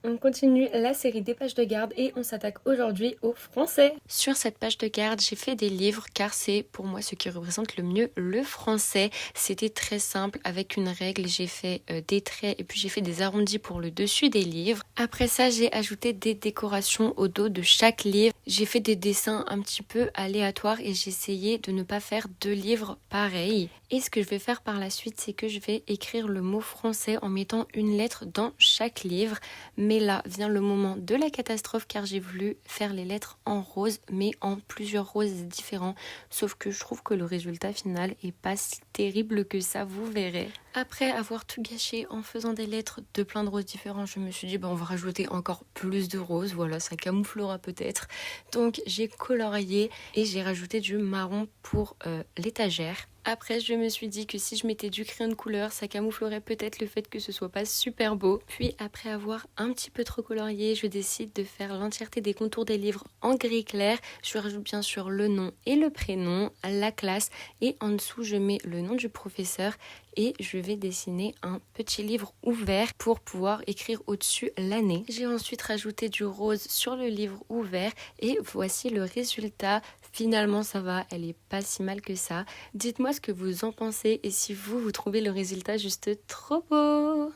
On continue la série des pages de garde et on s'attaque aujourd'hui au français. Sur cette page de garde, j'ai fait des livres car c'est pour moi ce qui représente le mieux le français. C'était très simple avec une règle, j'ai fait des traits et puis j'ai fait des arrondis pour le dessus des livres. Après ça, j'ai ajouté des décorations au dos de chaque livre. J'ai fait des dessins un petit peu aléatoires et j'ai essayé de ne pas faire deux livres pareils. Et ce que je vais faire par la suite, c'est que je vais écrire le mot français en mettant une lettre dans chaque livre. Mais là vient le moment de la catastrophe car j'ai voulu faire les lettres en rose, mais en plusieurs roses différents. Sauf que je trouve que le résultat final est pas si terrible que ça, vous verrez. Après avoir tout gâché en faisant des lettres de plein de roses différents, je me suis dit on va rajouter encore plus de roses, voilà, ça camouflera peut-être. Donc j'ai colorié et j'ai rajouté du marron pour l'étagère. Après, je me suis dit que si je mettais du crayon de couleur, ça camouflerait peut-être le fait que ce soit pas super beau. Puis après avoir un petit peu trop colorié, je décide de faire l'entièreté des contours des livres en gris clair. Je rajoute bien sûr le nom et le prénom, la classe, et en dessous je mets le nom du professeur et je vais dessiner un petit livre ouvert pour pouvoir écrire au-dessus l'année. J'ai ensuite rajouté du rose sur le livre ouvert et voici le résultat. Finalement ça va, elle est pas si mal que ça. Dites-moi ce que vous en pensez et si vous trouvez le résultat juste trop beau.